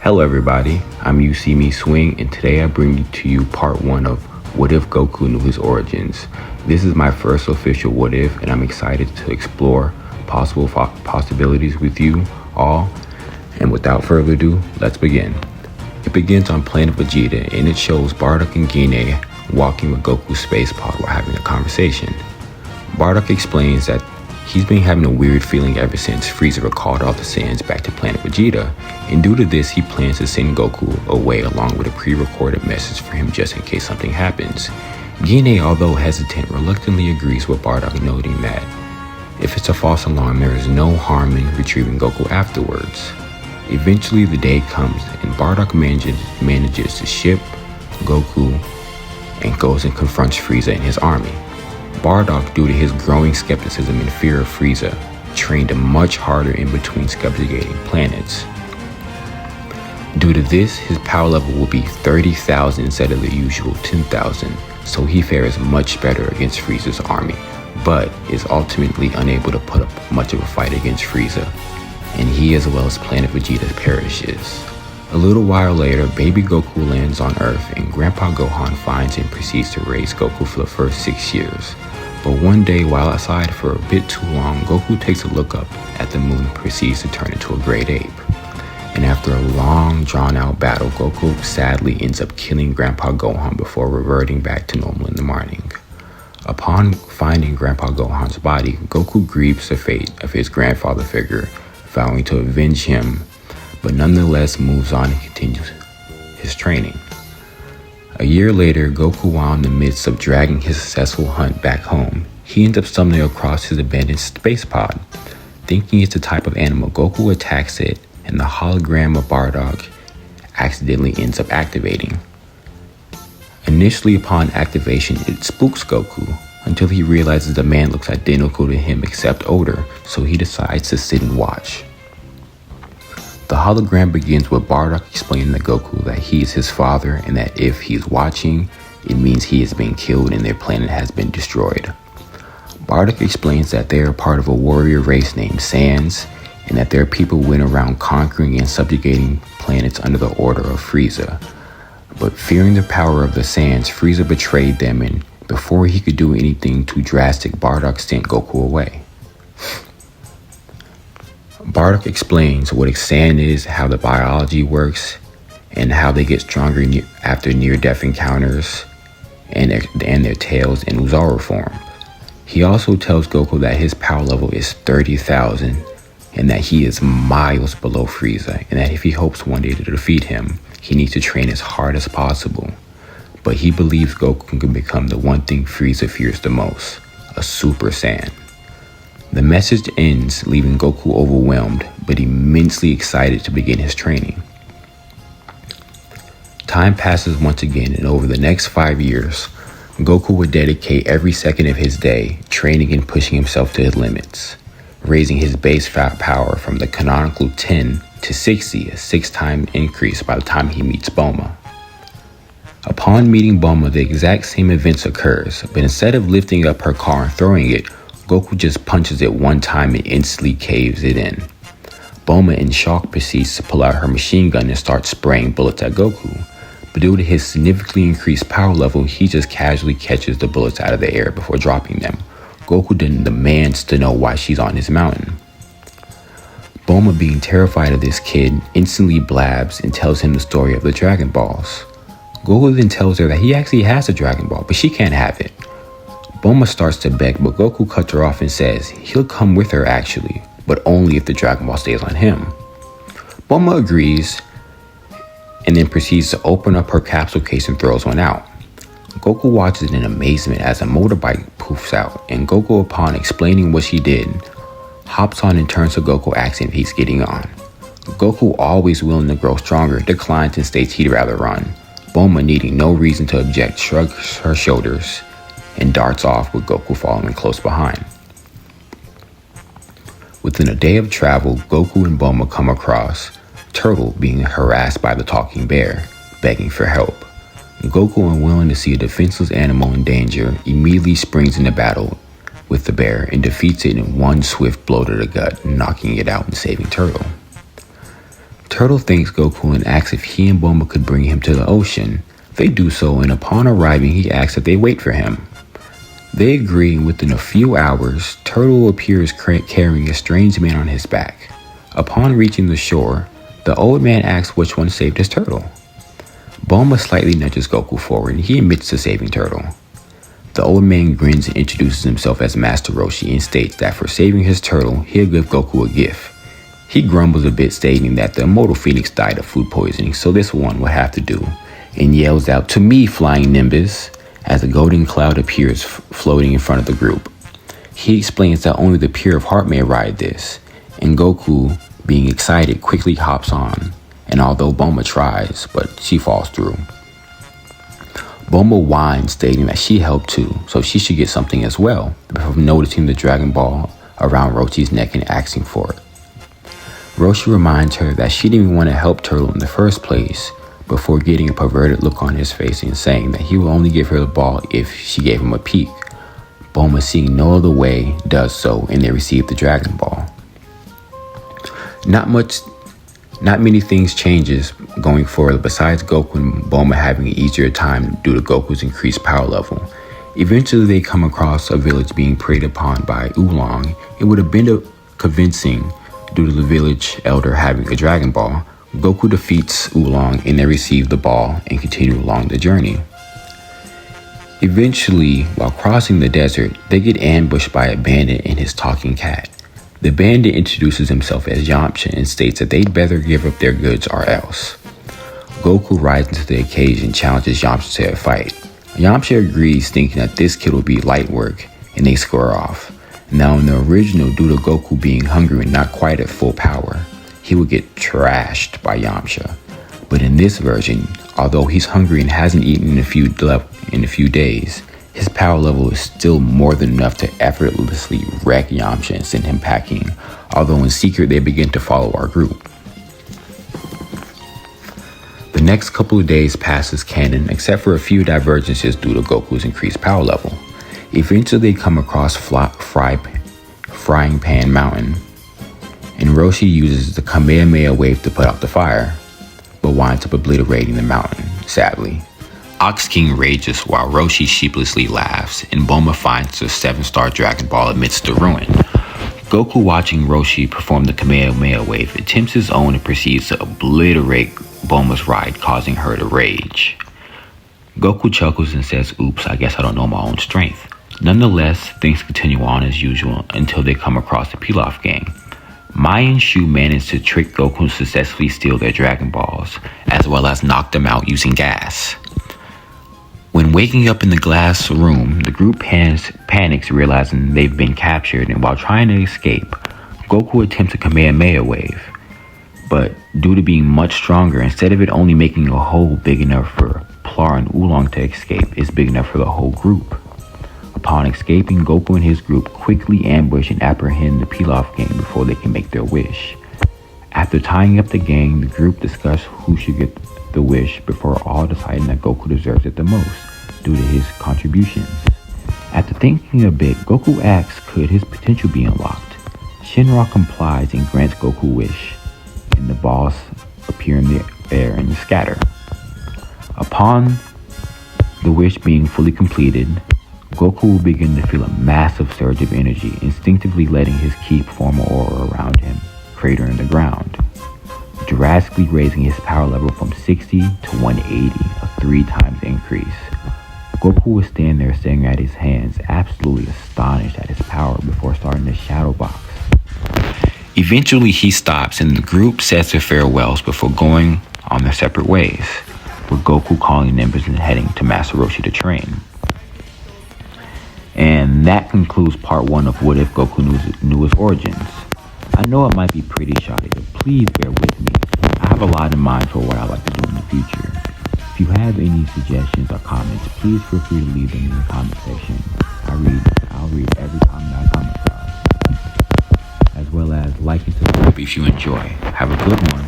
Hello everybody, I'm You See Me Swing, and today I bring to you part 1 of What If Goku Knew His Origins. This is my first official What If, and I'm excited to explore possibilities with you all. And without further ado, let's begin. It begins on planet Vegeta, and it shows Bardock and Gine walking with Goku's space pod while having a conversation. Bardock explains that he's been having a weird feeling ever since Frieza recalled all the Saiyans back to planet Vegeta, and due to this he plans to send Goku away along with a pre-recorded message for him just in case something happens. Gine, although hesitant, reluctantly agrees with Bardock, noting that if it's a false alarm, there is no harm in retrieving Goku afterwards. Eventually the day comes and Bardock manages to ship Goku and goes and confronts Frieza and his army. Bardock, due to his growing skepticism and fear of Frieza, trained much harder in between subjugating planets. Due to this, his power level will be 30,000 instead of the usual 10,000, so he fares much better against Frieza's army, but is ultimately unable to put up much of a fight against Frieza, and he as well as planet Vegeta perishes. A little while later, baby Goku lands on Earth, and Grandpa Gohan finds and proceeds to raise Goku for the first 6 years. But one day, while outside for a bit too long, Goku takes a look up at the moon and proceeds to turn into a great ape. And after a long, drawn-out battle, Goku sadly ends up killing Grandpa Gohan before reverting back to normal in the morning. Upon finding Grandpa Gohan's body, Goku grieves the fate of his grandfather figure, vowing to avenge him, but nonetheless moves on and continues his training. A year later, Goku, while in the midst of dragging his successful hunt back home, he ends up stumbling across his abandoned space pod. Thinking it's a type of animal, Goku attacks it, and the hologram of Bardock accidentally ends up activating. Initially, upon activation, it spooks Goku until he realizes the man looks identical to him except older, so he decides to sit and watch. The hologram begins with Bardock explaining to Goku that he is his father and that if he's watching, it means he has been killed and their planet has been destroyed. Bardock explains that they are part of a warrior race named Saiyans and that their people went around conquering and subjugating planets under the order of Frieza. But fearing the power of the Saiyans, Frieza betrayed them, and before he could do anything too drastic, Bardock sent Goku away. Bardock explains what a Saiyan is, how the biology works, and how they get stronger after near-death encounters, and their tails in Uzaru form. He also tells Goku that his power level is 30,000, and that he is miles below Frieza, and that if he hopes one day to defeat him, he needs to train as hard as possible. But he believes Goku can become the one thing Frieza fears the most, a Super Saiyan. The message ends, leaving Goku overwhelmed, but immensely excited to begin his training. Time passes once again, and over the next 5 years, Goku would dedicate every second of his day training and pushing himself to his limits, raising his base power from the canonical 10 to 60, a 6-time increase by the time he meets Bulma. Upon meeting Bulma, the exact same events occurs, but instead of lifting up her car and throwing it, Goku just punches it one time and instantly caves it in. Bulma in shock proceeds to pull out her machine gun and start spraying bullets at Goku, but due to his significantly increased power level, he just casually catches the bullets out of the air before dropping them. Goku then demands to know why she's on his mountain. Bulma, being terrified of this kid, instantly blabs and tells him the story of the Dragon Balls. Goku then tells her that he actually has a Dragon Ball, but she can't have it. Bulma starts to beg, but Goku cuts her off and says he'll come with her actually, but only if the Dragon Ball stays on him. Bulma agrees and then proceeds to open up her capsule case and throws one out. Goku watches in amazement as a motorbike poofs out, and Goku, upon explaining what she did, hops on and turns to Goku asking if he's getting on. Goku, always willing to grow stronger, declines and states he'd rather run. Bulma, needing no reason to object, shrugs her shoulders and darts off with Goku following close behind. Within a day of travel, Goku and Bulma come across Turtle being harassed by the talking bear, begging for help. Goku, unwilling to see a defenseless animal in danger, immediately springs into battle with the bear and defeats it in one swift blow to the gut, knocking it out and saving Turtle. Turtle thanks Goku and asks if he and Bulma could bring him to the ocean. They do so, and upon arriving, he asks that they wait for him. They agree, and within a few hours, Turtle appears carrying a strange man on his back. Upon reaching the shore, the old man asks which one saved his turtle. Bulma slightly nudges Goku forward, and he admits to saving Turtle. The old man grins and introduces himself as Master Roshi and states that for saving his turtle, he'll give Goku a gift. He grumbles a bit, stating that the immortal Phoenix died of food poisoning, so this one will have to do, and yells out, "To me, flying Nimbus," as a golden cloud appears floating in front of the group. He explains that only the pure of heart may ride this, and Goku, being excited, quickly hops on, and although Bulma tries, but she falls through. Bulma whines, stating that she helped too, so she should get something as well, before noticing the Dragon Ball around Roshi's neck and asking for it. Roshi reminds her that she didn't even want to help Turtle in the first place, before getting a perverted look on his face and saying that he will only give her the ball if she gave him a peek. Bulma, seeing no other way, does so, and they receive the Dragon Ball. Not many things changes going forward besides Goku and Bulma having an easier time due to Goku's increased power level. Eventually they come across a village being preyed upon by Oolong. It would have been convincing due to the village elder having a Dragon Ball. Goku defeats Oolong and they receive the ball and continue along the journey. Eventually, while crossing the desert, they get ambushed by a bandit and his talking cat. The bandit introduces himself as Yamcha and states that they'd better give up their goods or else. Goku rises to the occasion and challenges Yamcha to a fight. Yamcha agrees, thinking that this kid will be light work, and they square off. Now in the original, due to Goku being hungry and not quite at full power, he would get trashed by Yamcha. But in this version, although he's hungry and hasn't eaten in a few days, his power level is still more than enough to effortlessly wreck Yamcha and send him packing, although in secret they begin to follow our group. The next couple of days pass as canon, except for a few divergences due to Goku's increased power level. Eventually they come across Frying Pan Mountain, and Roshi uses the Kamehameha wave to put out the fire, but winds up obliterating the mountain, sadly. Ox King rages while Roshi sheepishly laughs, and Bulma finds the 7-star Dragon Ball amidst the ruin. Goku, watching Roshi perform the Kamehameha wave, attempts his own and proceeds to obliterate Bulma's ride, causing her to rage. Goku chuckles and says, "Oops, I guess I don't know my own strength." Nonetheless, things continue on as usual until they come across the Pilaf gang. Mai and Shu manage to trick Goku to successfully steal their Dragon Balls, as well as knock them out using gas. When waking up in the glass room, the group panics, realizing they've been captured, and while trying to escape, Goku attempts a Kamehameha wave. But due to being much stronger, instead of it only making a hole big enough for Plar and Oolong to escape, it's big enough for the whole group. Upon escaping, Goku and his group quickly ambush and apprehend the Pilaf gang before they can make their wish. After tying up the gang, the group discuss who should get the wish before all deciding that Goku deserves it the most due to his contributions. After thinking a bit, Goku asks could his potential be unlocked. Shinra complies and grants Goku wish, and the balls appear in the air and scatter. Upon the wish being fully completed, Goku will begin to feel a massive surge of energy, instinctively letting his ki form an aura around him, cratering the ground, drastically raising his power level from 60 to 180, a 3 times increase. Goku will stand there staring at his hands, absolutely astonished at his power, before starting to shadow box. Eventually he stops and the group says their farewells before going on their separate ways, with Goku calling Nimbus and heading to Master Roshi to train. And that concludes part 1 of What If Goku Knew His Origins. I know it might be pretty shoddy, but please bear with me. I have a lot in mind for what I'd like to do in the future. If you have any suggestions or comments, please feel free to leave them in the comment section. I'll read every comment I come across, as well as like and subscribe if you enjoy. Have a good one.